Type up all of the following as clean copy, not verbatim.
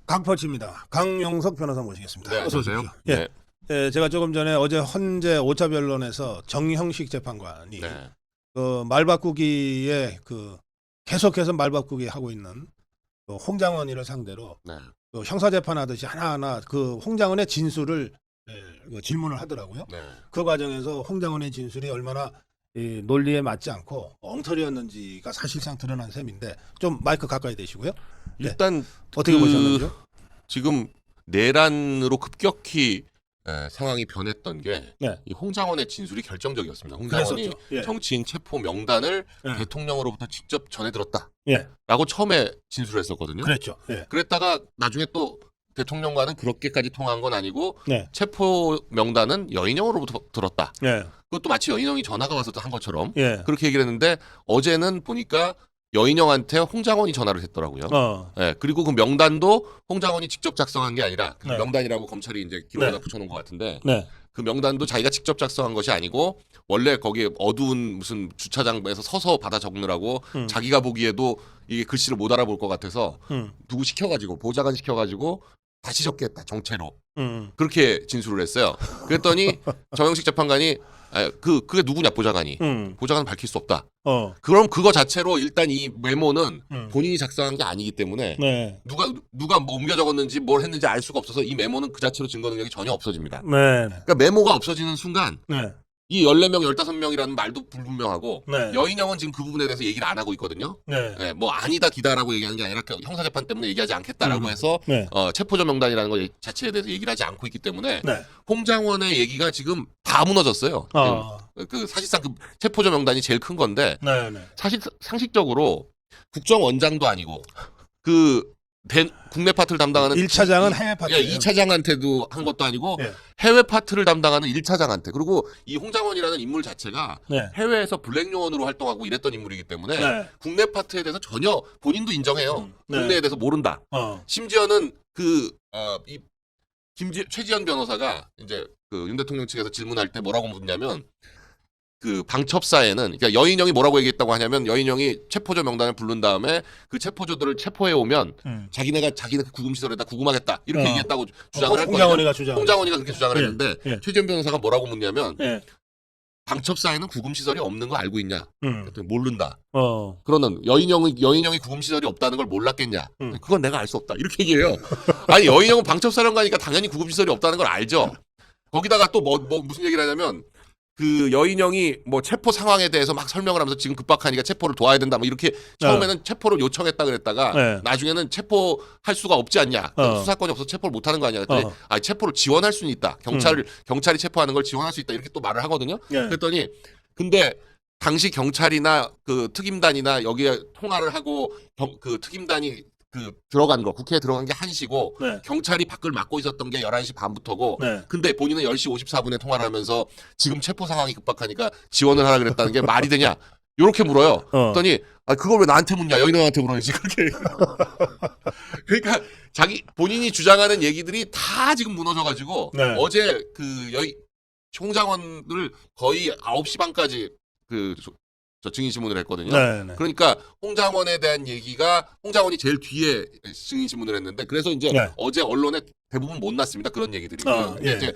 강퍼치입니다. 강용석 변호사 모시겠습니다. 네, 어서 오십시오. 안녕하세요. 예. 네. 예, 제가 조금 전에 어제 헌재 5차 변론에서 정형식 재판관이 네. 그 말바꾸기에 그 계속해서 말바꾸기 하고 있는 그 홍장원이를 상대로 네. 그 형사 재판하듯이 하나하나 그 홍장원의 진술을 그 질문을 하더라고요. 네. 그 과정에서 홍장원의 진술이 얼마나 이 논리에 맞지 않고 엉터리였는지가 사실상 드러난 셈인데 좀 마이크 가까이 대시고요. 일단 어떻게 보셨는지요? 지금 내란으로 급격히 상황이 변했던 게 이 네. 홍장원의 진술이 결정적이었습니다. 홍장원이 그랬었죠. 예. 정치인 체포 명단을 예. 대통령으로부터 직접 전해 들었다라고 예. 처음에 진술했었거든요. 그랬죠. 예. 그랬다가 나중에 또 대통령과는 그렇게까지 통한 건 아니고 네. 체포 명단은 여인형으로부터 들었다. 예. 그것도 마치 여인형이 전화가 와서 한 것처럼 예. 그렇게 얘기를 했는데 어제는 보니까 여인형한테 홍장원이 전화를 했더라고요. 예, 그리고 그 명단도 홍장원이 직접 작성한 게 아니라 그 네. 명단이라고 검찰이 이제 기록에다 네. 붙여놓은 것 같은데 네. 그 명단도 자기가 직접 작성한 것이 아니고 원래 거기에 어두운 무슨 주차장에서 서서 받아 적느라고 자기가 보기에도 이게 글씨를 못 알아볼 것 같아서 누구 시켜가지고 보좌관 시켜가지고 다시 적게 했다 정체로 그렇게 진술을 했어요. 그랬더니 정영식 재판관이 그게 누구냐 보좌관이 보좌관은 밝힐 수 없다. 그럼 그거 자체로 일단 이 메모는 본인이 작성한 게 아니기 때문에 네. 누가 뭐 옮겨 적었는지 뭘 했는지 알 수가 없어서 이 메모는 그 자체로 증거 능력이 전혀 없어집니다. 네. 그러니까 메모가 없어지는 순간 네. 이 14명, 15명이라는 말도 불분명하고 네. 여인형은 지금 그 부분에 대해서 얘기를 안 하고 있거든요. 네. 네, 뭐 아니다 기다라고 얘기하는 게 아니라 형사재판 때문에 얘기하지 않겠다라고 해서 네. 체포조 명단이라는 거 자체에 대해서 얘기를 하지 않고 있기 때문에 네. 홍장원의 얘기가 지금 다 무너졌어요. 그 사실상 그 체포조 명단이 제일 큰 건데 네. 네. 사실 상식적으로 국정원장도 아니고 그 국내 파트를 담당하는 1차장은 해외 파트. 예, 2차장한테도 한 것도 아니고 예. 해외 파트를 담당하는 1차장한테 그리고 이 홍장원이라는 인물 자체가 네. 해외에서 블랙요원으로 활동하고 이랬던 인물이기 때문에 네. 국내 파트에 대해서 전혀 본인도 인정해요. 네. 국내에 대해서 모른다. 심지어는 이 최지연 변호사가 이제 그 윤 대통령 측에서 질문할 때 뭐라고 묻냐면 그 방첩사에는 그러니까 여인형이 뭐라고 얘기했다고 하냐면 여인형이 체포조 명단을 부른 다음에 그 체포조들을 체포해 오면 자기네 구금시설에다 구금하겠다 이렇게 얘기했다고 주장을 할 거예요. 홍장원이가 그렇게 주장을 했는데 예. 최지연 변호사가 뭐라고 묻냐면 예. 방첩사에는 구금시설이 없는 거 알고 있냐? 그랬더니 모른다. 어. 그러는 여인형이 구금시설이 없다는 걸 몰랐겠냐? 그건 내가 알 수 없다. 이렇게 얘기해요. 아니 여인형은 방첩사령관이니까 당연히 구금시설이 없다는 걸 알죠. 거기다가 또 무슨 얘기를 하냐면 그 여인형이 뭐 체포 상황에 대해서 막 설명을 하면서 지금 급박하니까 체포를 도와야 된다. 뭐 이렇게 처음에는 체포를 요청했다 그랬다가 네. 나중에는 체포할 수가 없지 않냐. 수사권이 없어서 체포를 못 하는 거 아니야. 그랬더니 체포를 지원할 수는 있다. 경찰이 체포하는 걸 지원할 수 있다. 이렇게 또 말을 하거든요. 네. 그랬더니 근데 당시 경찰이나 그 특임단이나 여기에 통화를 하고 그 특임단이 들어간 거 국회에 들어간 게 1시고 네. 경찰이 밖을 막고 있었던 게 11시 반부터고 네. 근데 본인은 10시 54분에 통화를 하면서 지금 체포 상황이 급박하니까 지원을 하라 그랬다는 게 말이 되냐 이렇게 물어요. 그랬더니 그걸 왜 나한테 묻냐 여인형한테 물어야지 그렇게 그러니까 본인이 주장하는 얘기들이 다 지금 무너져가지고 네. 어제 홍장원을 거의 9시 반까지 저 증인 신문을 했거든요. 네. 네. 그러니까 홍장원에 대한 얘기가 홍장원이 제일 뒤에 증인 신문을 했는데 그래서 이제 네. 어제 언론에 대부분 못 났습니다. 그런 얘기들이. 예. 이제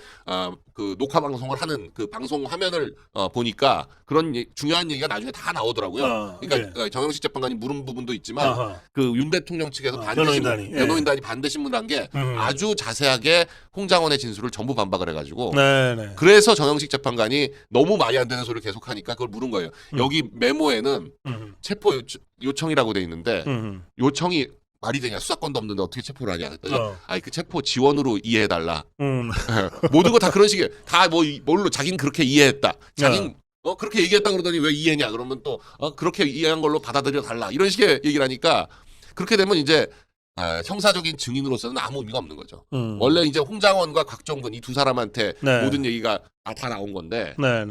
그 녹화 방송을 하는 그 방송 화면을 보니까 그런 중요한 얘기가 나중에 다 나오더라고요. 그러니까 정영식 재판관이 물은 부분도 있지만 그 윤 대통령 측에서 변호인단이 반대 신문을 한 게 아주 자세하게 홍장원의 진술을 전부 반박을 해가지고 네. 그래서 정영식 재판관이 너무 말이 안 되는 소리를 계속하니까 그걸 물은 거예요. 여기 메모에는 체포 요청이라고 돼 있는데 요청이 말이 되냐 수사권도 없는데 어떻게 체포를 하냐 그랬더니 그 체포 지원으로 이해해달라. 모든 거 다 그런 식이에요. 다 뭘로 자기는 그렇게 이해했다. 자기는 그렇게 얘기했다 그러더니 왜 이해냐 그러면 또 그렇게 이해한 걸로 받아들여 달라 이런 식의 얘기를 하니까 그렇게 되면 이제 형사적인 증인으로서는 아무 의미가 없는 거죠. 원래 이제 홍장원과 곽종근 이 두 사람한테 네. 모든 얘기가 다 나온 건데 네.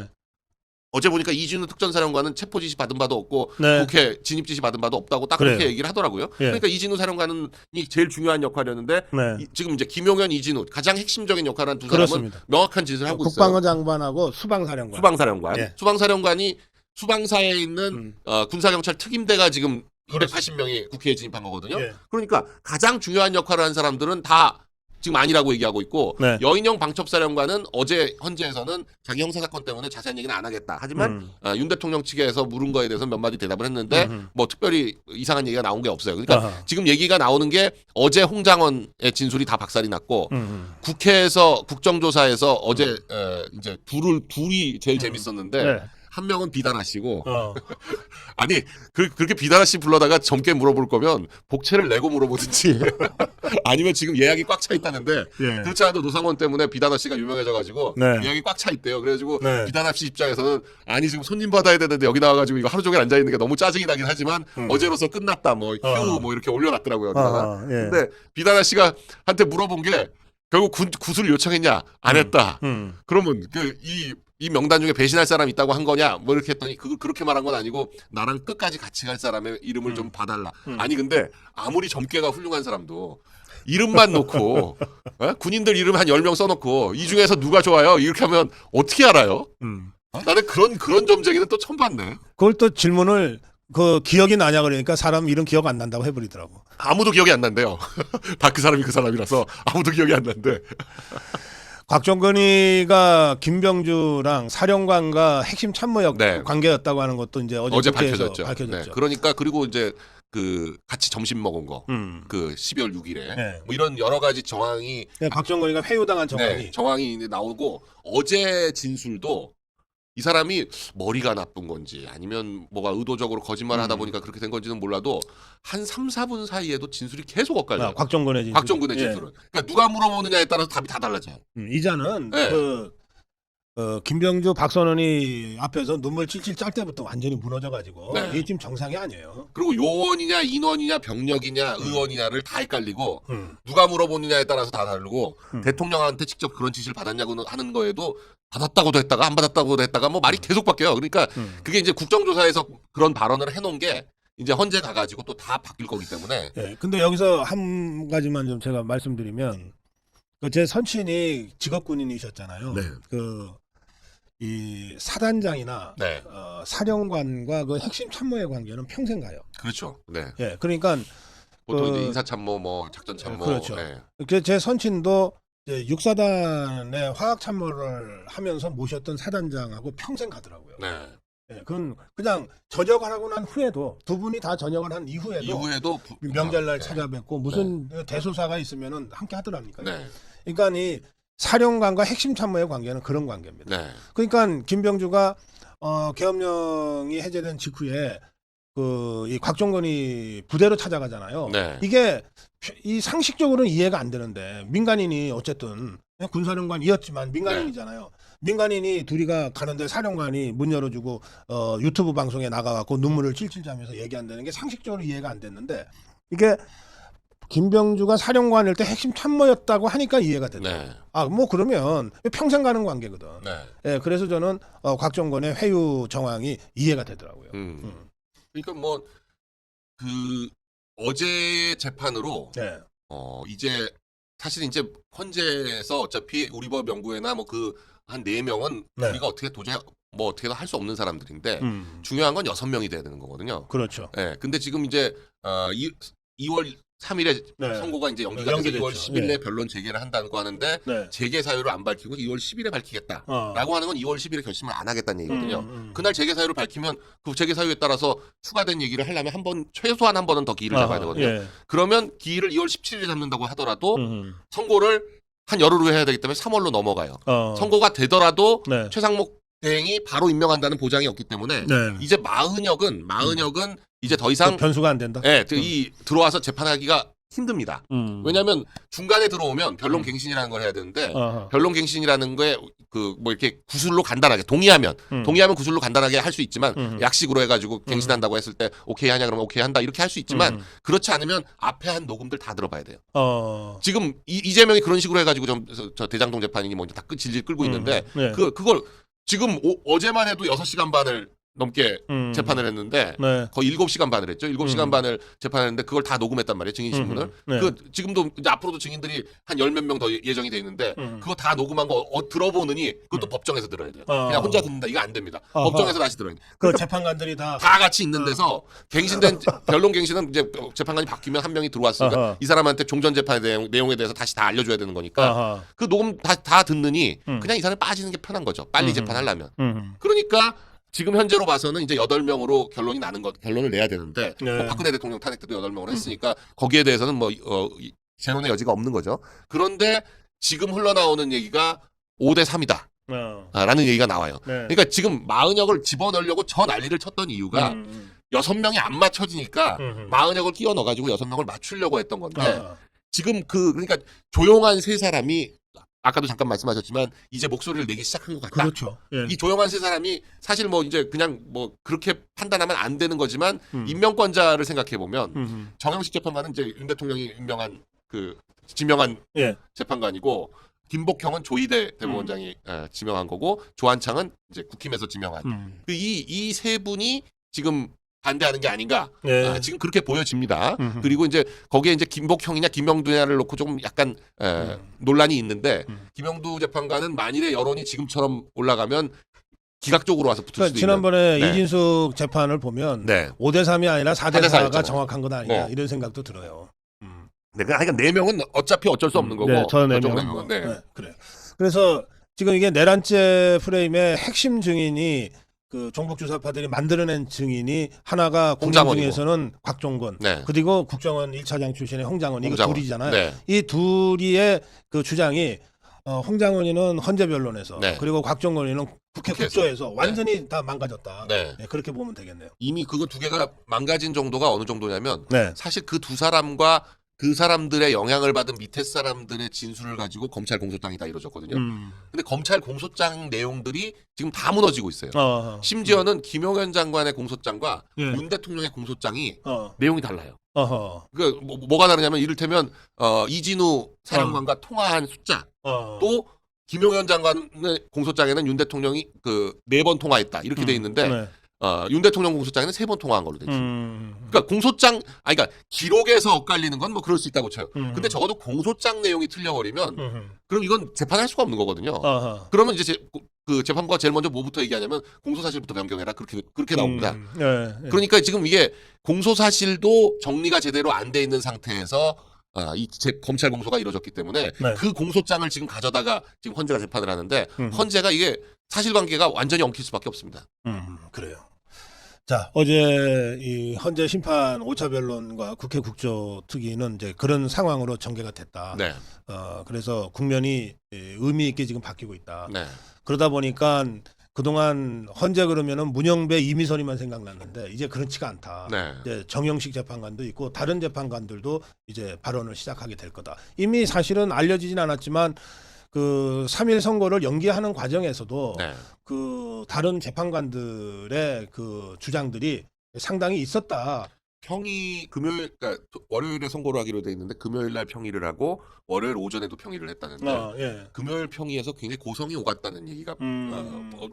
어제 보니까 이진우 특전사령관은 체포 지시 받은 바도 없고 네. 국회 진입 지시 받은 바도 없다고 딱 그래요. 그렇게 얘기를 하더라고요. 예. 그러니까 이진우 사령관이 제일 중요한 역할이었는데 네. 지금 이제 김용현, 이진우 가장 핵심적인 역할을 한 두 사람은 그렇습니다. 명확한 짓을 하고 있어요. 국방부 장관하고 수방사령관. 수방사령관. 예. 수방사령관이 수방사에 있는 군사경찰 특임대가 지금 280명이 국회에 진입한 거거든요. 예. 그러니까 가장 중요한 역할을 한 사람들은 다 지금 아니라고 얘기하고 있고 네. 여인영 방첩사령관은 어제 헌재에서는 자기 형사사건 때문에 자세한 얘기는 안 하겠다. 하지만 윤 대통령 측에서 물은 거에 대해서 몇 마디 대답을 했는데 뭐 특별히 이상한 얘기가 나온 게 없어요. 그러니까 아하. 지금 얘기가 나오는 게 어제 홍장원의 진술이 다 박살이 났고 국회에서 국정조사에서 어제 이제 둘이 제일 재밌었는데 네. 한 명은 비단아 씨고 아니 그렇게 비단아 씨 불러다가 젊게 물어볼 거면 복채를 내고 물어보든지 아니면 지금 예약이 꽉 차 있다는데 예. 그렇지 않아도 노상원 때문에 비단아 씨가 유명해져가지고 네. 예약이 꽉 차 있대요. 그래가지고 네. 비단아 씨 입장에서는 아니 지금 손님 받아야 되는데 여기 나와가지고 이거 하루 종일 앉아 있는 게 너무 짜증이 나긴 하지만 어제로서 끝났다 뭐 휴 뭐 이렇게 올려놨더라고요. 여기다가. 예. 근데 비단아 씨가 한테 물어본 게 결국 구술을 요청했냐 안 했다. 그러면 이 명단 중에 배신할 사람 있다고 한 거냐 뭐 이렇게 했더니 그렇게 말한 건 아니고 나랑 끝까지 같이 갈 사람의 이름을 좀 봐달라. 아니 근데 아무리 점괘가 훌륭한 사람도 이름만 놓고 군인들 이름 한 10명 써놓고 이 중에서 누가 좋아요 이렇게 하면 어떻게 알아요? 나는 그런 점쟁이는 또 처음 봤네. 그걸 또 질문을 그 기억이 나냐 그러니까 사람 이름 기억 안 난다고 해버리더라고. 아무도 기억이 안 난대요. 다 그 사람이 그 사람이라서 아무도 기억이 안 난대. 곽정근이가 김병주랑 사령관과 핵심 참모역 네. 관계였다고 하는 것도 이제 어제 국회에서 밝혀졌죠. 네. 그러니까 그리고 이제 그 같이 점심 먹은 거, 그 12월 6일에 네. 뭐 이런 여러 가지 정황이 네, 곽정근이가 회유당한 정황이 정황이 나오고 어제 진술도 이 사람이 머리가 나쁜 건지 아니면 뭐가 의도적으로 거짓말을 하다 보니까 그렇게 된 건지는 몰라도 한 3, 4분 사이에도 진술이 계속 엇갈려요. 곽정근의 진술. 곽정근의 진술은. 그러니까 누가 물어보느냐에 따라서 답이 다 달라져요. 이자는 네. 김병주, 박선원이 앞에서 눈물 찔찔 짤 때부터 완전히 무너져가지고 네. 이게 지금 정상이 아니에요. 그리고 요원이냐 인원이냐 병력이냐 의원이냐를 다 헷갈리고 누가 물어보느냐에 따라서 다 다르고 대통령한테 직접 그런 지시를 받았냐고 하는 거에도 받았다고도 했다가 안 받았다고도 했다가 뭐 말이 계속 바뀌어요. 그러니까 그게 이제 국정조사에서 그런 발언을 해놓은 게 이제 헌재 가가지고 또 다 바뀔 거기 때문에. 네, 근데 여기서 한 가지만 좀 제가 말씀드리면 제 선친이 직업군인이셨잖아요. 네. 이 사단장이나 네. 사령관과 그 핵심 참모의 관계는 평생 가요. 그렇죠. 네. 예, 그러니까 보통 이제 인사참모, 뭐 작전참모. 그렇죠. 네. 제 선친도 이제 육사단의 화학참모를 하면서 모셨던 사단장하고 평생 가더라고요. 네. 예, 그건 그냥 전역을 하고 난 후에도 두 분이 다 전역을 한 이후에도 명절날 네. 찾아뵙고 무슨 대소사가 있으면은 함께 하더랍니까. 네. 그러니까 이 사령관과 핵심 참모의 관계는 그런 관계입니다. 네. 그러니까 김병주가 계엄령이 해제된 직후에 이 곽정근이 부대로 찾아가잖아요. 네. 이게 이 상식적으로는 이해가 안 되는데 민간인이 어쨌든 군사령관이었지만 민간인이잖아요. 민간인이 둘이가 가는데 사령관이 문 열어주고 유튜브 방송에 나가갖고 눈물을 찔찔 짜면서 얘기한다는 게 상식적으로 이해가 안 됐는데 이게 김병주가 사령관일 때 핵심 참모였다고 하니까 이해가 된다. 네. 뭐 그러면 평생 가는 관계거든. 네. 예, 그래서 저는 곽정근의 회유 정황이 이해가 되더라고요. 그러니까 뭐 그 어제 재판으로 네. 이제 사실 이제 헌재에서 어차피 우리법 연구회나 뭐 그 한 4명은 네. 우리가 어떻게 도저히 뭐 어떻게도 할 수 없는 사람들인데 중요한 건 6명이 돼야 되는 거거든요. 그렇죠. 예. 근데 지금 이제 2월 3일에 네. 선고가 이제 연기가 돼서 연기됐죠. 2월 10일에 네. 변론 재개를 한다고 하는데 네. 재개 사유를 안 밝히고 2월 10일에 밝히겠다라고 하는 건 2월 10일에 결심을 안 하겠다는 얘기거든요. 그날 재개 사유를 밝히면 그 재개 사유에 따라서 추가된 얘기를 하려면 최소한 한 번은 더 기일을 잡아야 되거든요. 예. 그러면 기일을 2월 17일에 잡는다고 하더라도 선고를 한 열흘 후에 해야 되기 때문에 3월로 넘어가요. 선고가 되더라도 네. 최상목 대행이 바로 임명한다는 보장이 없기 때문에 네. 이제 마은혁은 이제 더 이상 변수가 안 된다. 예, 들어와서 재판하기가 힘듭니다. 왜냐하면 중간에 들어오면 변론갱신이라는 걸 해야 되는데 변론갱신이라는 거에 뭐 이렇게 구술로 간단하게 동의하면 구술로 간단하게 할 수 있지만 약식으로 해가지고 갱신한다고 했을 때 오케이 하냐 그러면 오케이 한다 이렇게 할 수 있지만 그렇지 않으면 앞에 한 녹음들 다 들어봐야 돼요. 지금 이재명이 그런 식으로 해가지고 저 대장동 재판이 뭐 다 질질 끌고 있는데 네. 그걸 지금 어제만 해도 6시간 반을 넘게 재판을 했는데 네. 거의 7시간 반을 했죠. 7시간 반을 재판했는데 그걸 다 녹음했단 말이에요. 증인 신문을. 네. 그 지금도 이제 앞으로도 증인들이 한 10몇 명 더 예정이 돼 있는데 그거 다 녹음한 거 들어보느니 그것도 법정에서 들어야 돼요. 그냥 혼자 듣는다. 이거 안 됩니다. 법정에서 다시 들어야 돼요. 그 재판관들이 다 같이 있는 데서 갱신된 변론 갱신은 이제 재판관이 바뀌면 한 명이 들어왔으니까 이 사람한테 종전 재판의 내용에 대해서 다시 다 알려줘야 되는 거니까 그 녹음 다 듣느니 그냥 이 사람이 빠지는 게 편한 거죠. 빨리 재판하려면. 그러니까 지금 현재로 봐서는 이제 8명으로 결론을 내야 되는데 네. 뭐 박근혜 대통령 탄핵 때도 8명으로 했으니까 거기에 대해서는 뭐 재론의 여지가 없는 거죠. 그런데 지금 흘러나오는 얘기가 5대 3이다. 라는 얘기가 나와요. 네. 그러니까 지금 마은혁을 집어넣으려고 저 난리를 쳤던 이유가 6명이 안 맞춰지니까 마은혁을 끼워 넣어가지고 6명을 맞추려고 했던 건데 지금 그러니까 조용한 세 사람이 아까도 잠깐 말씀하셨지만 이제 목소리를 내기 시작한 것 같다. 그렇죠. 예. 이 조용한 세 사람이 사실 뭐 이제 그냥 뭐 그렇게 판단하면 안 되는 거지만 임명권자를 생각해 보면 정영식 재판관은 이제 윤 대통령이 지명한 예. 재판관이고 김복형은 조희대 대법원장이 지명한 거고 조한창은 이제 국힘에서 지명한 이 세 분이 지금 반대하는 게 아닌가. 예. 지금 그렇게 보여집니다. 그리고 이제 거기에 이제 김복형이냐 김영두냐를 놓고 조금 약간 논란이 있는데 김영두 재판관은 만일에 여론이 지금처럼 올라가면 기각적으로 와서 붙을 수도 지난번에 있는. 네. 이진숙 재판을 보면 네. 5대 3이 아니라 4대 4가 4였잖아요. 정확한 건 아니냐 네. 이런 생각도 들어요. 네, 그러니까 4명은 어차피 어쩔 수 없는 거고. 네, 저 4명은. 저쪽 4명은. 네. 네, 그래요. 그래서 지금 이게 내란죄 프레임의 핵심 증인이 그 종북주사파들이 만들어낸 증인이 하나가 국민 홍장원이고. 중에서는 곽종건 네. 그리고 국정원 1차장 출신의 홍장원 이거 홍장원. 둘이잖아요. 네. 이 둘이의 그 주장이 홍장원이는 헌재 변론에서 네. 그리고 곽종건이는 국회 국회에서. 국조에서 완전히 다 망가졌다. 네. 네, 그렇게 보면 되겠네요. 이미 그거 두 개가 망가진 정도가 어느 정도냐면 네. 사실 그 두 사람과 그 사람들의 영향을 받은 밑에 사람들의 진술을 가지고 검찰 공소장이 다 이루어졌거든요. 근데 검찰 공소장 내용들이 지금 다 무너지고 있어요. 심지어는 김용현 장관의 공소장과 예. 윤 대통령의 공소장이 어. 내용이 달라요. 어허. 그 뭐가 다르냐면 이를테면 이진우 사령관과 통화한 숫자 또 김용현 장관의 공소장에는 윤 대통령이 그 4번 통화했다 이렇게 돼 있는데 네. 윤 대통령 공소장에는 3번 통화한 걸로 돼 있어요. 그러니까 공소장 그러니까 기록에서 엇갈리는 건 뭐 그럴 수 있다고 쳐요. 근데 적어도 공소장 내용이 틀려버리면 그럼 이건 재판할 수가 없는 거거든요. 그러면 이제 그 재판부가 제일 먼저 뭐부터 얘기하냐면 공소사실부터 변경해라 그렇게 나옵니다. 네. 그러니까 지금 이게 공소사실도 정리가 제대로 안 돼 있는 상태에서 검찰 공소가 이루어졌기 때문에 네. 그 공소장을 지금 가져다가 지금 헌재가 재판을 하는데 헌재가 이게 사실관계가 완전히 엉킬 수밖에 없습니다. 그래요. 자, 어제 이 헌재 심판 5차 변론과 국회 국조특위는 이제 그런 상황으로 전개가 됐다. 네. 그래서 국면이 의미 있게 지금 바뀌고 있다. 네. 그러다 보니까 그동안 헌재 그러면은 문영배 이미선이만 생각났는데 이제 그렇지가 않다. 네. 이제 정영식 재판관도 있고 다른 재판관들도 이제 발언을 시작하게 될 거다. 이미 사실은 알려지진 않았지만 그 3.1 선거를 연기하는 과정에서도 네. 그 다른 재판관들의 그 주장들이 상당히 있었다. 평의 그러니까 월요일에 선고를 하기로 돼 있는데 금요일 날 평의를 하고 월요일 오전에도 평의를 했다는데 예. 금요일 평의에서 굉장히 고성이 오갔다는 얘기가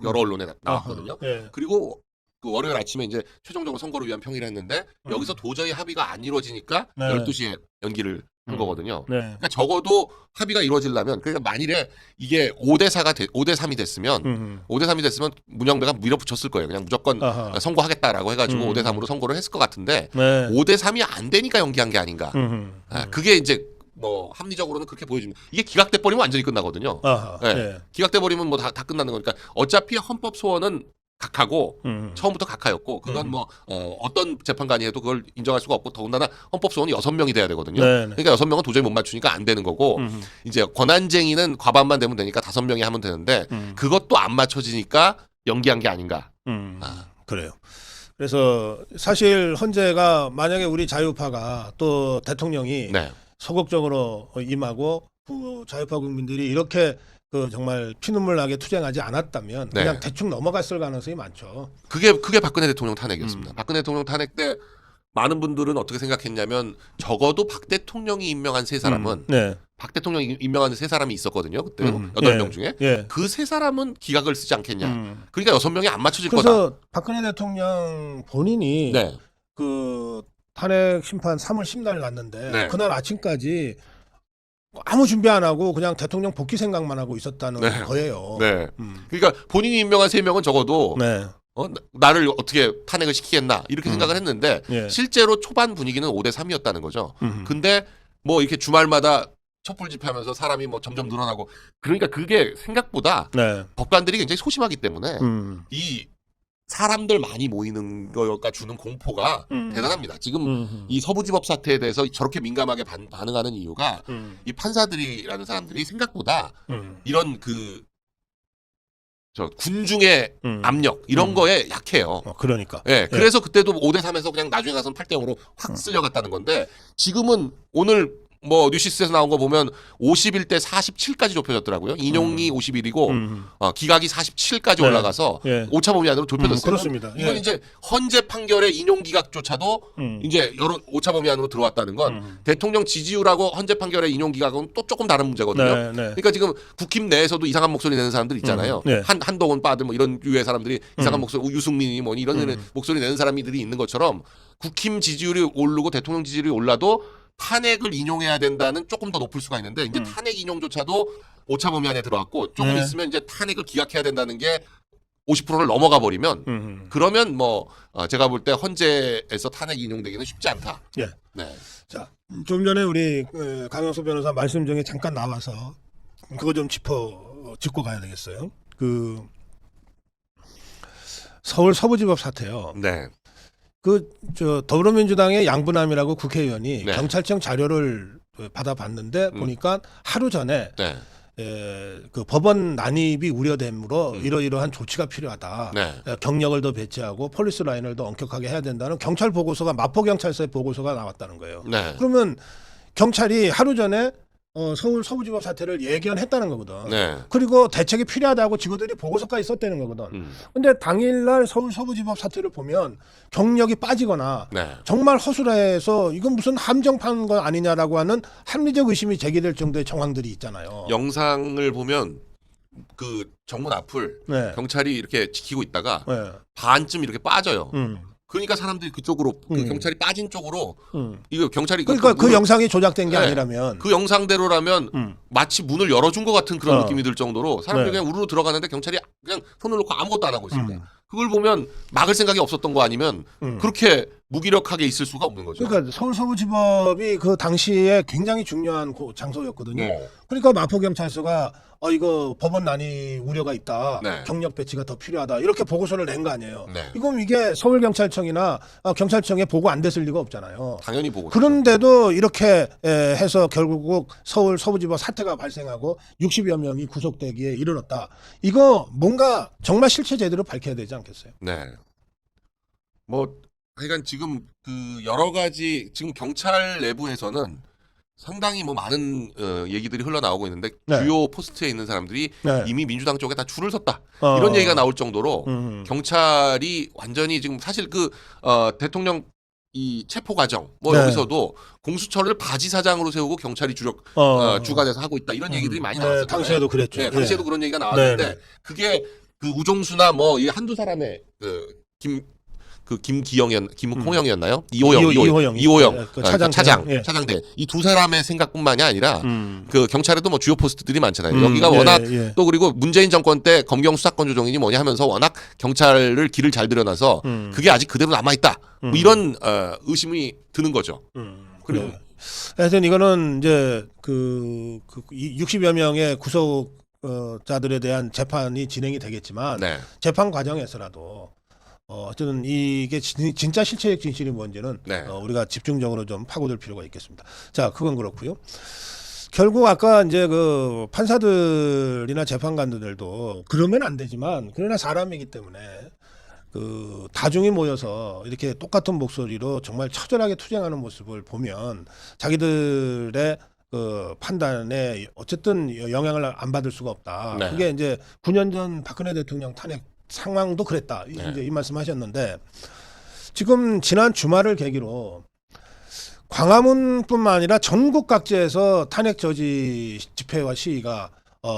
여러 언론에 나왔거든요. 예. 그리고 그 월요일 아침에 이제 최종적으로 선거를 위한 평의를 했는데 여기서 도저히 합의가 안 이루어지니까 네. 12시에 연기를 한 거거든요. 네. 그러니까 적어도 합의가 이루어지려면 그러니까 만일에 이게 5대 3이 됐으면 5대 3이 됐으면 문영배가 밀어붙였을 거예요. 그냥 무조건 아하. 선고하겠다라고 해가지고 5대 3으로 선고를 했을 것 같은데 네. 5대 3이 안 되니까 연기한 게 아닌가. 그게 이제 뭐 합리적으로는 그렇게 보여집니다. 이게 기각돼 버리면 완전히 끝나거든요. 아하. 네. 예. 기각돼 버리면 뭐 다 끝나는 거니까 어차피 헌법 소원은 각하고 처음부터 각하였고 그건 뭐 어떤 재판관이 해도 그걸 인정할 수가 없고 더군다나 헌법 소원이 6명이 돼야 되거든요. 네네. 그러니까 6명은 도저히 못 맞추니까 안 되는 거고 이제 권한쟁의는 과반만 되면 되니까 5명이 하면 되는데 그것도 안 맞춰지니까 연기한 게 아닌가. 그래요. 그래서 사실 헌재가 만약에 우리 자유파가 또 대통령이 네. 소극적으로 임하고 그 자유파 국민들이 이렇게 그 정말 피눈물 나게 투쟁하지 않았다면 네. 그냥 대충 넘어갔을 가능성이 많죠. 그게 박근혜 대통령 탄핵이었습니다. 박근혜 대통령 탄핵 때 많은 분들은 어떻게 생각했냐면 적어도 박 대통령이 임명한 3사람은 네. 박 대통령 임명한 세 사람이 있었거든요. 그때 8명 중에 그 세 사람은 기각을 쓰지 않겠냐. 그러니까 6명이 안 맞춰질 거다. 그래서 박근혜 대통령 본인이 네. 그 탄핵 심판 3월 10날 났는데 네. 그날 아침까지 아무 준비 안 하고 그냥 대통령 복귀 생각만 하고 있었다는 네. 거예요. 네. 그러니까 본인이 임명한 3명은 적어도 네. 나를 어떻게 탄핵을 시키겠나 이렇게 생각을 했는데 예. 실제로 초반 분위기는 5대 3이었다는 거죠. 근데 뭐 이렇게 주말마다 촛불 집회하면서 사람이 뭐 점점 늘어나고 그러니까 그게 생각보다 네. 법관들이 굉장히 소심하기 때문에 이 사람들 많이 모이는 거가 주는 공포가 대단합니다. 지금 이 서부지법 사태에 대해서 저렇게 민감하게 반응하는 이유가 이 판사들이라는 사람들이 생각보다 이런 저 군중의 압력 이런 거에 약해요. 그러니까. 예, 그래서 그때도 5대 3에서 그냥 나중에 가서는 8대 0으로 확 쓸려갔다는 건데 지금은 오늘 뭐 뉴시스에서 나온 거 보면 51대 47까지 좁혀졌더라고요. 인용이 51이고 기각이 47까지 네. 올라가서 예. 오차 범위 안으로 좁혀졌어요. 그렇습니다. 이건 예. 이제 헌재 판결의 인용 기각조차도 이제 여러 오차 범위 안으로 들어왔다는 건 대통령 지지율하고 헌재 판결의 인용 기각은 또 조금 다른 문제거든요. 네, 네. 그러니까 지금 국힘 내에서도 이상한 목소리 내는 사람들 있잖아요. 네. 한동훈 빠들 뭐 이런 유의 사람들이 이상한 목소리, 유승민이 뭐 이런 목소리 내는 사람들이 있는 것처럼 국힘 지지율이 오르고 대통령 지지율이 올라도 탄핵을 인용해야 된다는 조금 더 높을 수가 있는데 이제 탄핵 인용조차도 오차 범위 안에 들어왔고 조금 네. 있으면 이제 탄핵을 기각해야 된다는 게 50%를 넘어가 버리면 그러면 뭐 제가 볼 때 헌재에서 탄핵 인용되기는 쉽지 않다. 예. 네. 자, 좀 전에 우리 강영수 변호사 말씀 중에 잠깐 나와서 그거 좀 짚고 가야 되겠어요. 그 서울 서부지법 사태요. 네. 저 더불어민주당의 양부남이라고 국회의원이 네. 경찰청 자료를 받아봤는데 보니까 하루 전에 네. 그 법원 난입이 우려되므로 이러이러한 조치가 필요하다. 네. 경력을 더 배치하고 폴리스 라인을 더 엄격하게 해야 된다는 경찰 보고서가 마포경찰서의 보고서가 나왔다는 거예요. 네. 그러면 경찰이 하루 전에 서울 서부지법 사태를 예견했다는 거거든. 네. 그리고 대책이 필요하다고 직원들이 보고서까지 썼다는 거거든. 근데 당일날 서울 서부지법 사태를 보면 경력이 빠지거나 네. 정말 허술해서 이건 무슨 함정판 거 아니냐라고 하는 합리적 의심이 제기될 정도의 정황들이 있잖아요. 영상을 보면 그 정문 앞을 네. 경찰이 이렇게 지키고 있다가 네. 반쯤 이렇게 빠져요. 그러니까 사람들이 그쪽으로 그 경찰이 빠진 쪽으로 이거 경찰이 그러니까 그 영상이 조작된 게 네. 아니라면 그 영상대로라면 마치 문을 열어준 것 같은 그런 어. 느낌이 들 정도로 사람들이 네. 그냥 우르르 들어가는데 경찰이 그냥 손을 놓고 아무것도 안 하고 있습니다. 그걸 보면 막을 생각이 없었던 거 아니면 그렇게 무기력하게 있을 수가 없는 거죠. 그러니까 서울 서부지법이 그 당시에 굉장히 중요한 장소였거든요. 네. 그러니까 마포경찰서가 이거 법원 난입 우려가 있다. 네. 경력 배치가 더 필요하다. 이렇게 보고서를 낸 거 아니에요. 네. 이게 서울경찰청이나 경찰청에 보고 안 됐을 리가 없잖아요. 당연히 보고 그런데도 이렇게 해서 결국 서울 서부지법 사태가 발생하고 60여 명이 구속되기에 이르렀다. 이거 뭔가 정말 실체 제대로 밝혀야 되지 않겠어요? 네. 뭐 하여간 지금 그 여러 가지 지금 경찰 내부에서는 상당히 뭐 많은 얘기들이 흘러나오고 있는데 네. 주요 포스트에 있는 사람들이 네. 이미 민주당 쪽에 다 줄을 섰다. 이런 얘기가 나올 정도로 경찰이 완전히 지금 사실 대통령 이 체포 과정 뭐 네. 여기서도 공수처를 바지 사장으로 세우고 경찰이 주관해서 하고 있다 이런 얘기들이 많이 나왔어요. 당시에도 그랬죠. 네, 당시에도 그런 얘기가 나왔는데 네, 네. 그게 그 우종수나 뭐 이 한두 사람의 김홍영이었나요? 이호영 네, 그 차장. 예. 차장대 이 두 사람의 생각뿐만이 아니라 그 경찰에도 뭐 주요 포스트들이 많잖아요. 여기가 예, 워낙 예. 또 그리고 문재인 정권 때 검경 수사권 조정이니 뭐냐 하면서 워낙 경찰을 길을 잘 들여놔서 그게 아직 그대로 남아 있다. 뭐 이런 의심이 드는 거죠. 그리고 네. 하여튼 이거는 이제 그 60여 명의 구속자들에 대한 재판이 진행이 되겠지만 네. 재판 과정에서라도 어쨌든 이게 진짜 실체적 진실이 뭔지는 네. 우리가 집중적으로 좀 파고들 필요가 있겠습니다. 자, 그건 그렇고요. 결국 아까 이제 그 판사들이나 재판관들도 그러면 안 되지만 그러나 사람이기 때문에 그 다중이 모여서 이렇게 똑같은 목소리로 정말 처절하게 투쟁하는 모습을 보면 자기들의 그 판단에 어쨌든 영향을 안 받을 수가 없다. 네. 그게 이제 9년 전 박근혜 대통령 탄핵 상황도 그랬다. 네. 이제 이 말씀하셨는데 지금 지난 주말을 계기로 광화문뿐만 아니라 전국 각지에서 탄핵 저지 집회와 시위가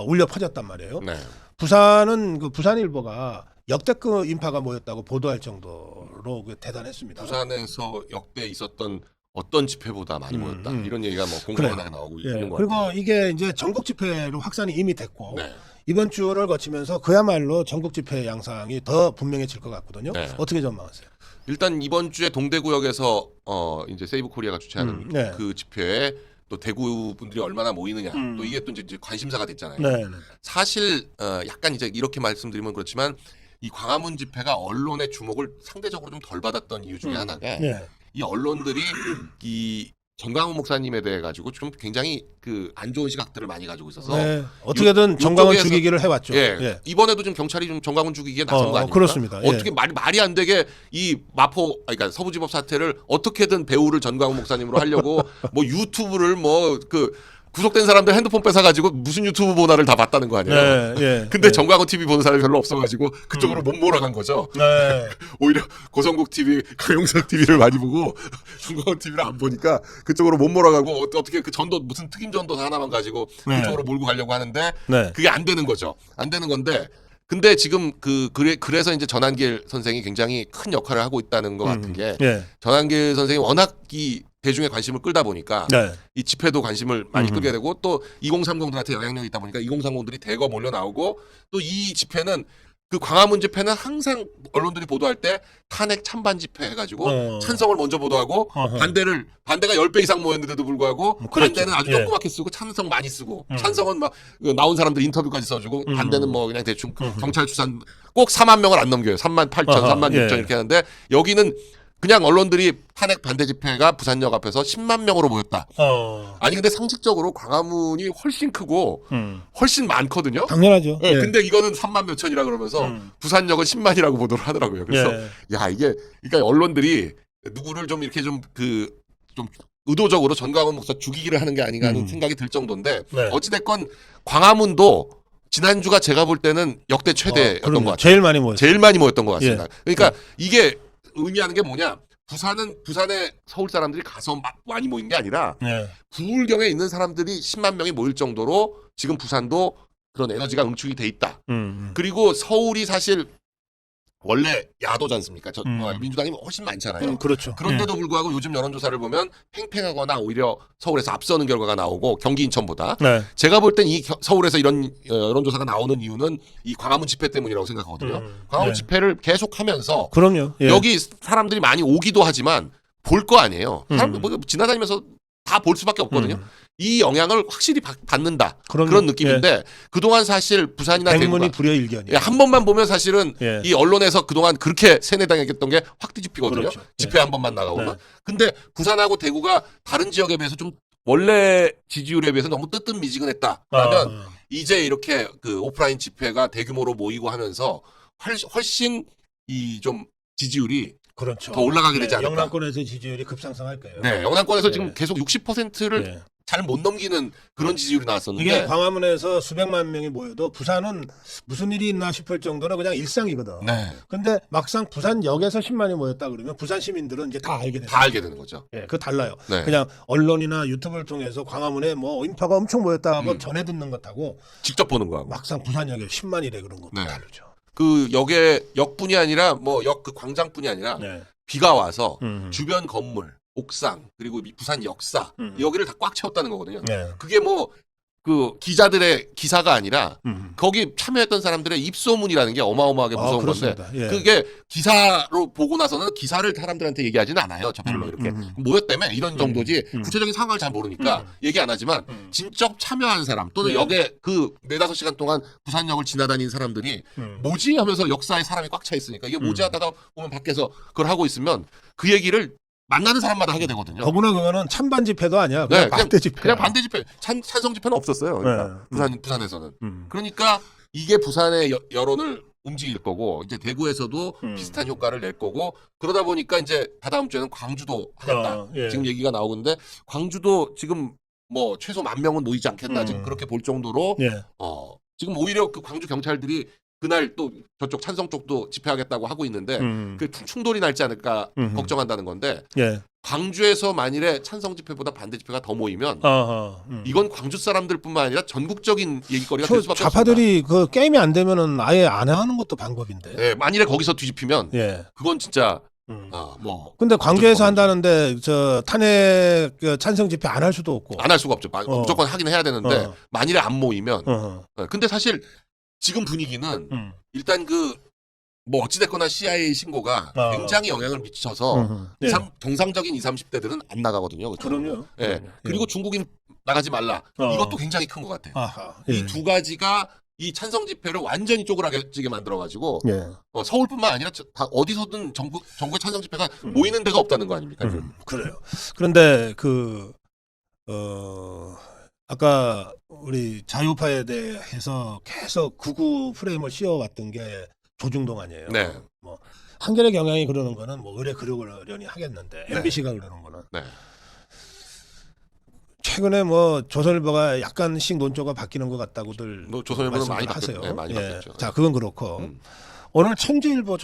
울려 퍼졌단 말이에요. 네. 부산은 그 부산일보가 역대급 인파가 모였다고 보도할 정도로 대단했습니다. 부산에서 역대 있었던 어떤 집회보다 많이 모였다. 이런 얘기가 뭐 공공연하게 나오고 예. 있는 거 그리고 같아요. 이게 이제 전국 집회로 확산이 이미 됐고 네. 이번 주를 거치면서 그야말로 전국 집회 양상이 더 분명해질 것 같거든요. 네. 어떻게 전망하세요? 일단 이번 주에 동대구역에서 이제 세이브 코리아가 주최하는 네. 그 집회에 또 대구 분들이 얼마나 모이느냐 또 이게 또 이제 관심사가 됐잖아요. 네. 사실 약간 이제 이렇게 말씀드리면 그렇지만 이 광화문 집회가 언론의 주목을 상대적으로 좀 덜 받았던 이유 중에 하나가 네. 이 언론들이 이 전광훈 목사님에 대해 가지고 좀 굉장히 그 안 좋은 시각들을 많이 가지고 있어서 네. 어떻게든 정광훈 요쪽에서- 죽이기를 해왔죠. 예. 이번에도 좀 경찰이 좀 전광훈 죽이기에 나선 거 아닙니까? 그렇습니다. 예. 어떻게 말이 안 되게 이 마포 그러니까 서부지법 사태를 어떻게든 배우를 전광훈 목사님으로 하려고 뭐 유튜브를 뭐 그 구속된 사람들 핸드폰 뺏어가지고 무슨 유튜브 보나를 다 봤다는 거 아니에요? 네. 예. 근데 네. 전광훈 TV 보는 사람이 별로 없어가지고 그쪽으로 못 몰아간 거죠. 네. 오히려 고성국 TV, 강용석 TV를 많이 보고 전광훈 TV를 안 보니까 그쪽으로 못 몰아가고 어떻게 그 전도 무슨 특임 전도사 하나만 가지고 네. 그쪽으로 몰고 가려고 하는데 네. 그게 안 되는 거죠. 안 되는 건데 근데 지금 그래서 이제 전한길 선생이 굉장히 큰 역할을 하고 있다는 것 같은 게 예. 전한길 선생이 워낙 이 대중의 관심을 끌다 보니까 네. 이 집회도 관심을 많이 끌게 되고 또 2030들한테 영향력이 있다 보니까 2030들이 대거 몰려 나오고 또 이 집회는 그 광화문 집회는 항상 언론들이 보도할 때 탄핵 찬반 집회 해가지고 찬성을 먼저 보도하고 반대가 10배 이상 모였는데도 불구하고 그렇죠. 반대는 아주 예. 조그맣게 쓰고 찬성 많이 쓰고 찬성은 막 나온 사람들 인터뷰까지 써주고 반대는 뭐 그냥 대충 경찰 추산 꼭 4만 명을 안 넘겨요. 3만 8천, 3만 6천 예. 이렇게 하는데 여기는 그냥 언론들이 탄핵 반대 집회가 부산역 앞에서 10만 명으로 모였다. 아니 근데 상식적으로 광화문이 훨씬 크고 훨씬 많거든요. 당연하죠. 예, 예. 근데 이거는 3만 몇 천이라 그러면서 부산역은 10만이라고 보도를 하더라고요. 그래서 예. 야 이게 그러니까 언론들이 누구를 좀 이렇게 좀 의도적으로 전광훈 목사 죽이기를 하는 게 아닌가 하는 생각이 들 정도인데 네. 어찌됐건 광화문도 지난주가 제가 볼 때는 역대 최대였던 그럼요. 것 같아요. 제일 많이 모였어요. 제일 많이 모였던 것 같습니다. 예. 그러니까 이게 의미하는 게 뭐냐? 부산에 서울 사람들이 가서 많이 모인 게 아니라 예. 부울경에 있는 사람들이 10만 명이 모일 정도로 지금 부산도 그런 에너지가 응축이 돼 있다. 그리고 서울이 사실 원래 야도지 않습니까? 민주당이 훨씬 많잖아요. 그렇죠. 그런데도 불구하고 요즘 여론조사를 보면 팽팽하거나 오히려 서울에서 앞서는 결과가 나오고 경기 인천보다 네. 제가 볼 땐 이 서울에서 이런 여론조사가 나오는 이유는 이 광화문 집회 때문이라고 생각하거든요. 광화문 네. 집회를 계속하면서 그럼요. 예. 여기 사람들이 많이 오기도 하지만 볼 거 아니에요. 사람들 뭐 지나다니면서 다 볼 수밖에 없거든요. 이 영향을 확실히 받는다. 그럼요. 그런 느낌인데 그동안 사실 부산이나 백문이 대구가 불여일견이에요. 한 번만 보면 사실은 예. 이 언론에서 그동안 그렇게 세뇌당했던 게 확 뒤집히거든요. 그렇죠. 집회 한 번만 나가보면. 네. 근데 부산하고 대구가 다른 지역에 비해서 좀 원래 지지율에 비해서 너무 뜨뜻미지근했다. 그러면 이제 이렇게 그 오프라인 집회가 대규모로 모이고 하면서 훨씬 이 좀 지지율이 그렇죠. 더 올라가게 되지 않을까. 영남권에서 지지율이 급상승할 거예요. 네, 영남권에서 네. 지금 계속 60%를 네. 잘 못 넘기는 그런 지지율이 나왔었는데 이게 광화문에서 수백만 명이 모여도 부산은 무슨 일이 있나 싶을 정도로 그냥 일상이거든. 네, 근데 막상 부산역에서 10만이 모였다 그러면 부산 시민들은 이제 다 알게 돼요. 다 알게 되는 거죠. 예, 그거 달라요. 네. 그냥 언론이나 유튜브를 통해서 광화문에 뭐 인파가 엄청 모였다 하고 전해 듣는 것하고 직접 보는 거하고. 막상 부산역에 10만이래 그런 거 네. 다르죠. 그 역뿐이 아니라 뭐 역 그 광장뿐이 아니라 네. 비가 와서 주변 건물, 옥상 그리고 부산 역사 여기를 다 꽉 채웠다는 거거든요. 네. 그게 뭐 그 기자들의 기사가 아니라 거기 참여했던 사람들의 입소문이라는 게 어마어마하게 무서운 건데 그렇습니다. 예. 그게 기사로 보고 나서는 기사를 사람들한테 얘기하지는 않아요. 저 별로 이렇게 모였다며 이런 정도지 구체적인 상황을 잘 모르니까 얘기 안 하지만 직접 참여한 사람 또는 역에 그 4-5시간 동안 부산역을 지나다닌 사람들이 뭐지 하면서 역사에 사람이 꽉 차 있으니까 이게 뭐지 하다가 보면 밖에서 그걸 하고 있으면 그 얘기를 만나는 사람마다 하게 되거든요. 더구나 그거는 찬반 집회도 아니야. 그냥 네, 반대 집회. 그냥 반대 집회, 찬성 집회는 없었어요. 그러니까 부산에서는. 그러니까 이게 부산의 여론을 움직일 거고 이제 대구에서도 비슷한 효과를 낼 거고 그러다 보니까 이제 다다음 주에는 광주도 하겠다. 예. 지금 얘기가 나오고 있는데 광주도 지금 뭐 최소 10,000명은 모이지 않겠나 지금 그렇게 볼 정도로 예. 지금 오히려 그 광주 경찰들이 그날 또 저쪽 찬성 쪽도 집회하겠다고 하고 있는데 그 충돌이 날지 않을까 걱정한다는 건데 예. 광주에서 만일에 찬성 집회보다 반대 집회가 더 모이면 이건 광주 사람들뿐만 아니라 전국적인 얘기거리가 될 수밖에 없습니다. 좌파들이 그 게임이 안 되면은 아예 안 하는 것도 방법인데. 네, 만일에 거기서 뒤집히면 예. 그건 진짜 뭐. 근데 광주에서 한다는데 저 탄핵 그 찬성 집회 안 할 수도 없고. 안 할 수가 없죠. 무조건 하긴 해야 되는데 만일에 안 모이면. 근데 사실 지금 분위기는 일단 뭐 어찌됐거나 CIA 신고가 굉장히 영향을 미쳐서 정상적인 20, 30대들은 안 나가거든요. 그렇죠? 그럼요. 예. 그리고 중국인 나가지 말라. 이것도 굉장히 큰 것 같아요. 예. 이 두 가지가 이 찬성 집회를 완전히 쪼그라지게 만들어가지고 예. 서울뿐만 아니라 다 어디서든 전국의 찬성 집회가 모이는 데가 없다는 거 아닙니까? 그래요. 그런데 아까 우리 자유파에 대해서 계속 극우 프레임을 씌워왔던 게 조중동 아니에요. 네. 뭐 한겨레 경향이 그러는 거는 뭐 의뢰 그러려니 하겠는데 네. MBC가 그러는 거는 네. 최근에 뭐 조선일보가 약간씩 논조가 바뀌는 것 같다고들 조선일보는 많이 하세요. 바뀌었죠. 많이 바뀌었죠. 자, 그건 그렇고 오늘 천지일보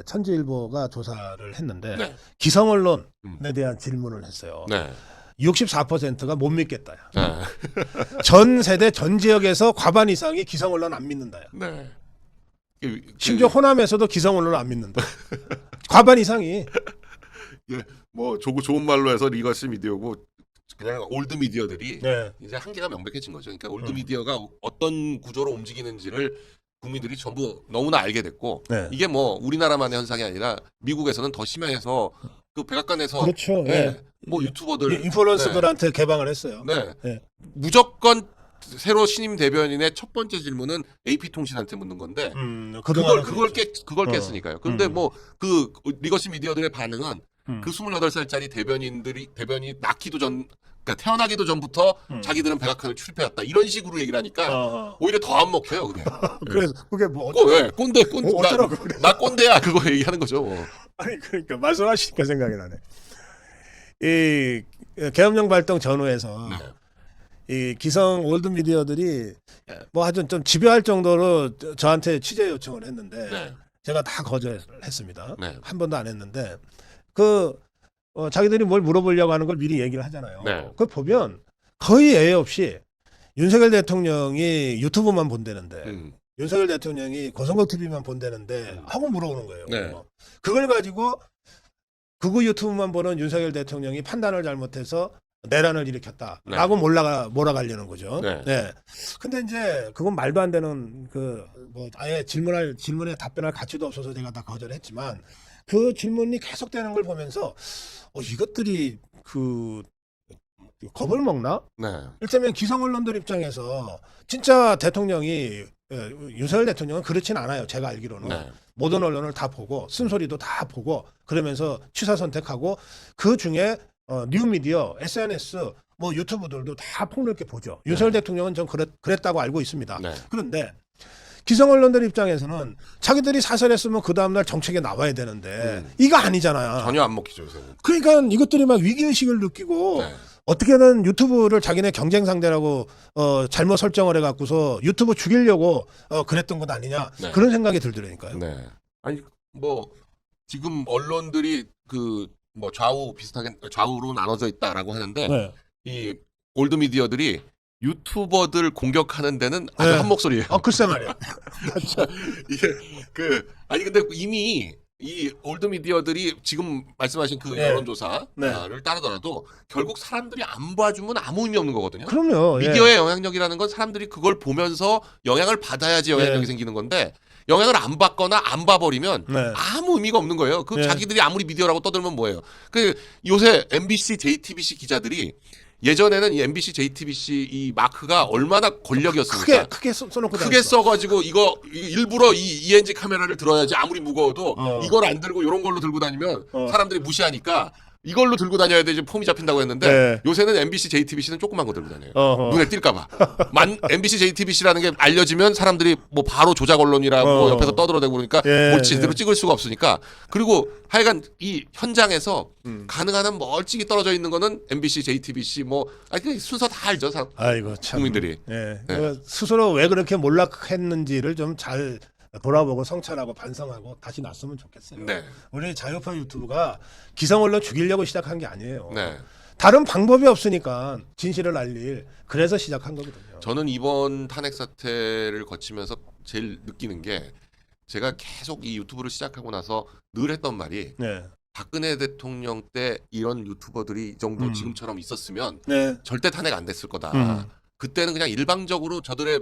천지일보가 조사를 했는데 네. 기성 언론에 대한 질문을 했어요. 네. 64%가 못 믿겠다야. 네. 전 세대 전 지역에서 과반 이상이 기성 언론 안 믿는다야. 네. 심지어 호남에서도 기성 언론을 안 믿는다. 과반 이상이. 뭐 좋은 말로 해서 리거시 미디어고 그냥 올드 미디어들이 네. 이제 한계가 명백해진 거죠. 그러니까 올드 미디어가 어떤 구조로 움직이는지를 국민들이 전부 너무나 알게 됐고 네. 이게 뭐 우리나라만의 현상이 아니라 미국에서는 더 심해서 그 백악관에서 그렇죠. 네. 뭐 유튜버들 인플루언서들한테 개방을 했어요. 네. 네. 무조건 새로 신임 대변인의 첫 번째 질문은 AP 통신한테 묻는 건데 그걸 깼으니까요. 그런데 뭐 그 리거시 미디어들의 반응은 그 28살짜리 대변이 낳기도 전 그러니까 태어나기도 전부터 자기들은 백악관을 출입해왔다 이런 식으로 얘기를 하니까 오히려 더 안 먹혀요. 그게. 그래서 그게 뭐 꼰대 뭐 어쩌라고 그래. 나 꼰대야 그거 얘기하는 거죠. 뭐. 아니 그러니까 말씀하시니까 생각이 나네. 이 계엄령 발동 전후에서 이 기성 올드 미디어들이 뭐 하여튼 좀 집요할 정도로 저한테 취재 요청을 했는데 네. 제가 다 거절했습니다. 네. 한 번도 안 했는데 자기들이 뭘 물어보려고 하는 걸 미리 얘기를 하잖아요. 네. 그걸 보면 거의 예외 없이 윤석열 대통령이 유튜브만 본다는데 윤석열 대통령이 고성국 TV만 본다는데 하고 물어보는 거예요. 네. 그걸 가지고 극우 유튜브만 보는 윤석열 대통령이 판단을 잘못해서 내란을 일으켰다라고 몰아가려는 거죠. 네. 네. 근데 이제 그건 말도 안 되는 뭐 아예 질문에 답변할 가치도 없어서 제가 다 거절했지만 그 질문이 계속되는 걸 보면서 이것들이 겁을 먹나? 네. 일테면 기성 언론들 입장에서 진짜 대통령이 윤석열 대통령은 그렇진 않아요. 제가 알기로는 네. 모든 언론을 다 보고 쓴소리도 다 보고 그러면서 취사 선택하고 그 중에 뉴미디어, SNS, 뭐 유튜브들도 다 폭넓게 보죠. 윤석열 대통령은 전 그랬다고 알고 있습니다. 네. 그런데 기성 언론들 입장에서는 자기들이 사설했으면 그 다음날 정책에 나와야 되는데 이거 아니잖아요. 전혀 안 먹히죠. 요새는. 그러니까 이것들이 막 위기의식을 느끼고 네. 어떻게든 유튜브를 자기네 경쟁 상대라고 잘못 설정을 해갖고서 유튜브 죽이려고 그랬던 것 아니냐 네. 그런 생각이 들더라니까요. 네. 아니 뭐 지금 언론들이 뭐 비슷하게 좌우로 나눠져 있다라고 하는데 네. 이 올드 미디어들이 유튜버들 공격하는 데는 아주 네. 한 목소리예요. 글쎄 말이야. 이게 아니 근데 이미 이 올드 미디어들이 지금 말씀하신 그 네. 여론조사를 따르더라도 결국 사람들이 안 봐주면 아무 의미 없는 거거든요. 그럼요. 미디어의 영향력이라는 건 사람들이 그걸 보면서 영향을 받아야지 영향력이 생기는 건데 영향을 안 받거나 안 봐버리면 아무 의미가 없는 거예요. 자기들이 아무리 미디어라고 떠들면 뭐예요. 요새 MBC, JTBC 기자들이 예전에는 이 MBC, JTBC 이 마크가 얼마나 권력이었습니까? 크게 써놓고 크게 써가지고 이거 일부러 이 ENG 카메라를 들어야지 아무리 무거워도 이걸 안 들고 이런 걸로 들고 다니면 사람들이 무시하니까 이걸로 들고 다녀야 되지 폼이 잡힌다고 했는데 요새는 MBC, JTBC는 조그만 거 들고 다녀요. 눈에 띌까봐. MBC, JTBC라는 게 알려지면 사람들이 뭐 바로 조작 언론이라고 옆에서 떠들어대고 그러니까 뭘 제대로 찍을 수가 없으니까. 그리고 하여간 이 현장에서 가능한 한 멀찍이 떨어져 있는 거는 MBC, JTBC 순서 다 알죠. 아이고 참. 국민들이. 스스로 왜 그렇게 몰락했는지를 좀 잘 돌아보고 성찰하고 반성하고 다시 났으면 좋겠어요. 네. 우리 자유파 유튜브가 기성 언론 죽이려고 시작한 게 아니에요. 네. 다른 방법이 없으니까 진실을 알릴 그래서 시작한 거거든요. 저는 이번 탄핵 사태를 거치면서 제일 느끼는 게 제가 계속 이 유튜브를 시작하고 나서 늘 했던 말이 네. 박근혜 대통령 때 이런 유튜버들이 이 정도 지금처럼 있었으면 네. 절대 탄핵 안 됐을 거다. 그때는 그냥 일방적으로 저들의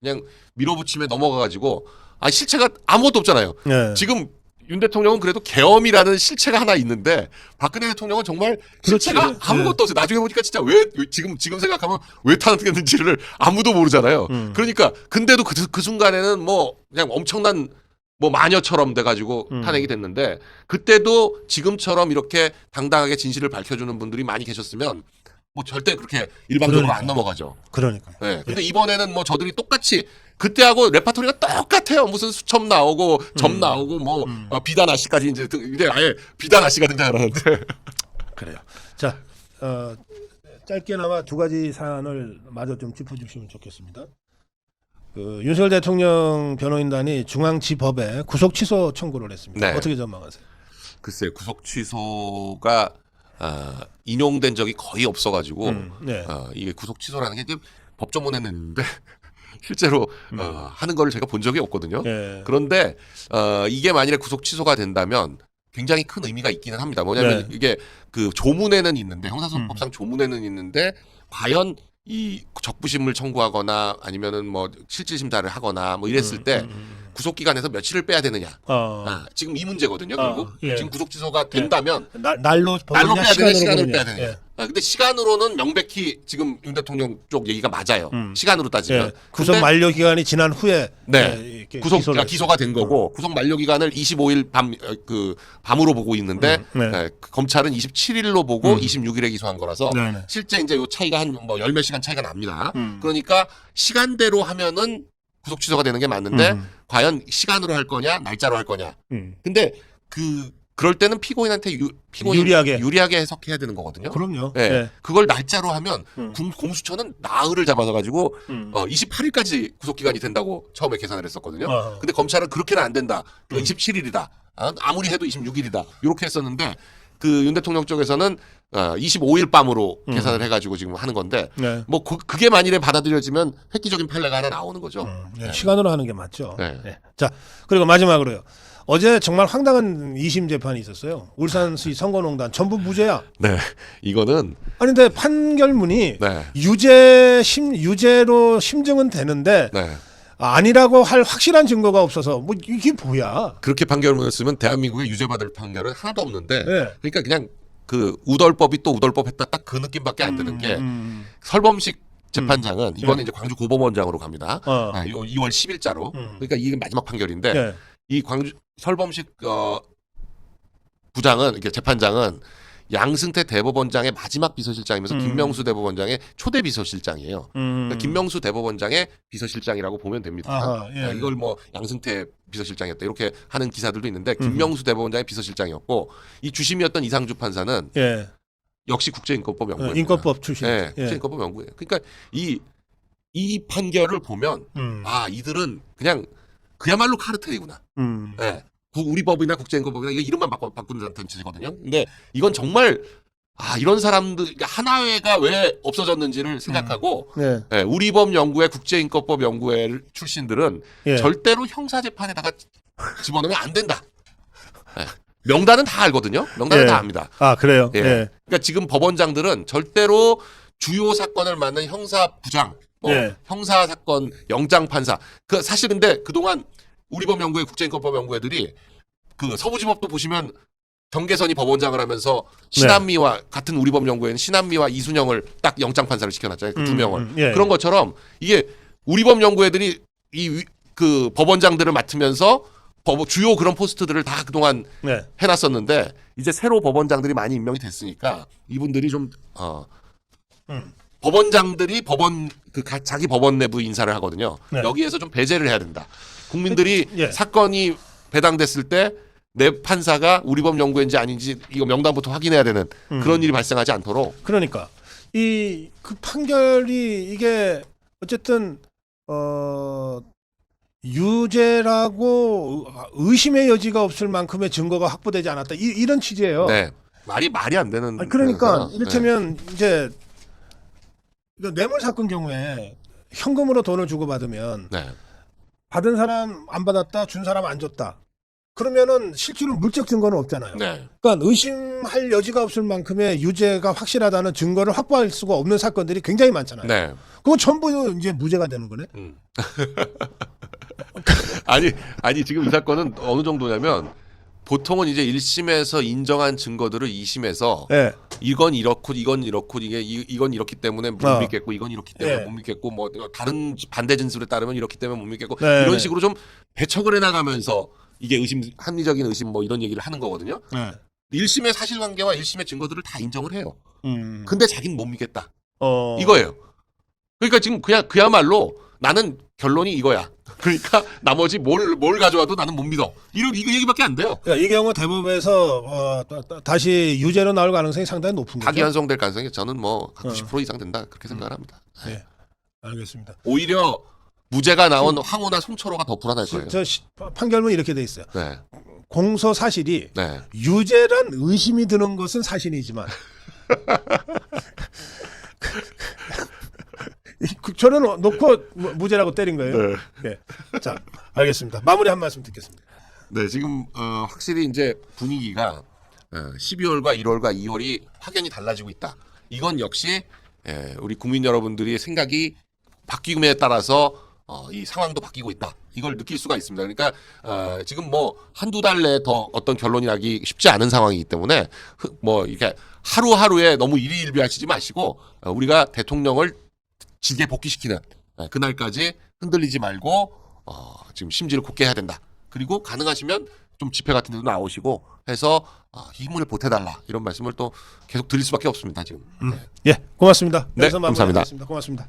그냥 밀어붙임에 넘어가가지고 실체가 아무것도 없잖아요. 네. 지금 윤 대통령은 그래도 계엄이라는 실체가 하나 있는데 박근혜 대통령은 정말 실체가 그렇지. 아무것도 없어요. 나중에 보니까 진짜 왜 지금 생각하면 왜 탄핵됐는지를 아무도 모르잖아요. 그러니까 근데도 그 순간에는 뭐 그냥 엄청난 뭐 마녀처럼 돼가지고 탄핵이 됐는데 그때도 지금처럼 이렇게 당당하게 진실을 밝혀주는 분들이 많이 계셨으면 뭐 절대 그렇게 일방적으로 그러니까. 안 넘어가죠. 그러니까. 네. 근데 이번에는 뭐 저들이 똑같이 그때하고 레파토리가 똑같아요. 무슨 수첩 나오고 점 나오고 뭐 비단 아씨까지 이제 아예 비단 아씨가 등장을 하는데. 그래요. 자, 짧게나마 두 가지 사안을 마저 좀 짚어주시면 좋겠습니다. 윤석열 대통령 변호인단이 중앙지법에 구속 취소 청구를 했습니다. 네. 어떻게 전망하세요? 글쎄요. 구속 취소가 인용된 적이 거의 없어가지고 네. 이게 구속 취소라는 게 이제 법조문에는 있는데 실제로 하는 걸 제가 본 적이 없거든요. 네. 그런데 이게 만일에 구속 취소가 된다면 굉장히 큰 의미가 있기는 합니다. 뭐냐면 네. 이게 그 조문에는 있는데 형사소송법상 조문에는 있는데 과연 이 적부심을 청구하거나 아니면은 뭐 실질심사를 하거나 뭐 이랬을 때 구속 기간에서 며칠을 빼야 되느냐. 지금 이 문제거든요. 결국 예. 지금 구속 취소가 된다면 날로 날로 빼야 되냐 시간으로 빼야 보느냐. 되냐. 예. 근데 시간으로는 명백히 지금 윤 대통령 쪽 얘기가 맞아요. 시간으로 따지면. 예. 구속 근데 만료 기간이 지난 후에 네. 이렇게 기소가 된 거고 구속 만료 기간을 25일 밤으로 보고 있는데 네. 검찰은 27일로 보고 26일에 기소한 거라서 네, 네. 실제 이제 요 차이가 한 뭐 열 몇 시간 차이가 납니다. 그러니까 시간대로 하면은 구속 취소가 되는 게 맞는데 과연 시간으로 할 거냐 날짜로 할 거냐. 근데 그럴 때는 피고인한테 유리하게 해석해야 되는 거거든요. 그럼요. 네. 예. 그걸 날짜로 하면 공수처는 나흘을 잡아서 28일까지 구속 기간이 된다고 처음에 계산을 했었거든요. 근데 검찰은 그렇게는 안 된다. 27일이다. 아무리 해도 26일이다. 이렇게 했었는데 그 윤 대통령 쪽에서는 25일 밤으로 계산을 해가지고 지금 하는 건데 네. 뭐 그게 만일에 받아들여지면 획기적인 판례가 하나 나오는 거죠. 네. 시간으로 하는 게 맞죠. 네. 네. 자, 그리고 마지막으로요. 어제 정말 황당한 2심 재판이 있었어요. 울산시 선거농단 전부 무죄야. 네, 이거는 아니 근데 판결문이 네. 유죄로 심증은 되는데 네. 아니라고 할 확실한 증거가 없어서 뭐 이게 뭐야? 그렇게 판결문을 쓰면 대한민국에 유죄받을 판결은 하나도 없는데 네. 그러니까 그냥 그 우덜법이 또 우덜법했다 딱 그 느낌밖에 안 드는 게 설범식 재판장은 이번에 이제 광주 고법원장으로 갑니다. 2월 10일자로. 그러니까 이게 마지막 판결인데 네. 이 광주 설범식 부장은 이렇게 재판장은 양승태 대법원장의 마지막 비서실장이면서 김명수 대법원장의 초대 비서실장이에요. 그러니까 김명수 대법원장의 비서실장이라고 보면 됩니다. 아하, 예. 이걸 뭐 양승태 비서실장이었다 이렇게 하는 기사들도 있는데 김명수 대법원장의 비서실장이었고 이 주심이었던 이상주 판사는 예. 역시 국제인권법 연구입니다. 인권법 출신. 네, 예. 국제인권법 연구예요. 그러니까 이 판결을 보면 이들은 그야말로 카르텔이구나. 네. 우리 법이나 국제인권법이나 이거 이름만 바꾸는 단체거든요. 근데 이건 정말 이런 사람들 하나회가 왜 없어졌는지를 생각하고 네. 네, 우리 법 연구회 국제인권법 연구회 출신들은 예. 절대로 형사재판에다가 집어넣으면 안 된다. 네. 명단은 다 알거든요. 명단은 예. 다 압니다. 아 그래요. 예. 예. 그러니까 지금 법원장들은 절대로 주요 사건을 맡는 형사부장, 예. 형사 사건 영장 판사. 사실 근데 그동안 우리법 연구회 국제인권법 연구회들이 그 서부지법도 보시면 경계선이 법원장을 하면서 신한미와 같은 우리법 연구회는 신한미와 이순영을 딱 영장 판사를 시켜놨잖아요. 그 두 명을. 예. 그런 것처럼 이게 우리법 연구회들이 그 법원장들을 맡으면서 주요 그런 포스트들을 다 그동안 네. 해놨었는데 이제 새로 법원장들이 많이 임명이 됐으니까 이분들이 좀 법원장들이 자기 법원 내부 인사를 하거든요. 네. 여기에서 좀 배제를 해야 된다. 국민들이 예. 사건이 배당됐을 때 내 판사가 우리법 연구인지 아닌지 이거 명단부터 확인해야 되는 그런 일이 발생하지 않도록. 그러니까 그 판결이 이게 어쨌든 유죄라고 의심의 여지가 없을 만큼의 증거가 확보되지 않았다. 이런 취지예요. 네. 말이 안 되는. 아니, 그러니까 거라서. 이를테면 이제 뇌물 사건 경우에 현금으로 돈을 주고 받으면 네. 받은 사람 안 받았다, 준 사람 안 줬다. 그러면은 실제로 물적 증거는 없잖아요. 네. 그러니까 의심할 여지가 없을 만큼의 유죄가 확실하다는 증거를 확보할 수가 없는 사건들이 굉장히 많잖아요. 네. 그거 전부 이제 무죄가 되는 거네. 아니 지금 이 사건은 어느 정도냐면 보통은 이제 1심에서 인정한 증거들을 2심에서 네. 이건 이렇고 이건 이렇고 이건 이렇기 때문에 못 믿겠고 이건 이렇기 때문에 네. 못 믿겠고 뭐 다른 반대 진술에 따르면 이렇기 때문에 못 믿겠고 네. 이런 식으로 좀 배척을 해나가면서 이게 합리적인 의심 뭐 이런 얘기를 하는 거거든요. 네. 1심의 사실관계와 1심의 증거들을 다 인정을 해요. 근데 자기는 못 믿겠다. 어. 이거예요. 그러니까 지금 그야말로 나는 결론이 이거야. 그러니까 나머지 뭘 가져와도 나는 못 믿어. 이거 얘기밖에 안 돼요. 그러니까 이 경우 대법에서 다시 유죄로 나올 가능성이 상당히 높은 거죠. 파기환송될 가능성이 저는 뭐 90% 이상 된다 그렇게 생각을 합니다. 네, 알겠습니다. 오히려 무죄가 나온 황호나 송철호가 더 불안할 거예요. 판결문 이렇게 돼 있어요. 네. 공소 사실이 네. 유죄란 의심이 드는 것은 사실이지만 저는 놓고 무죄라고 때린 거예요. 네. 자, 알겠습니다. 마무리 한 말씀 듣겠습니다. 네, 지금 확실히 이제 분위기가 12월과 1월과 2월이 확연히 달라지고 있다. 이건 역시 우리 국민 여러분들이 생각이 바뀜에 따라서 이 상황도 바뀌고 있다. 이걸 느낄 수가 있습니다. 그러니까 지금 뭐 한두 달 내에 더 어떤 결론이 나기 쉽지 않은 상황이기 때문에 뭐 이렇게 하루하루에 너무 일희일비하시지 마시고 우리가 대통령을 질게 복귀시키는 그날까지 흔들리지 말고 지금 심지를 굳게 해야 된다. 그리고 가능하시면 좀 집회 같은 데도 나오시고 해서 힘을 보태달라 이런 말씀을 또 계속 드릴 수밖에 없습니다. 지금. 예, 고맙습니다. 네, 여기서 감사합니다. 마무리하겠습니다. 고맙습니다.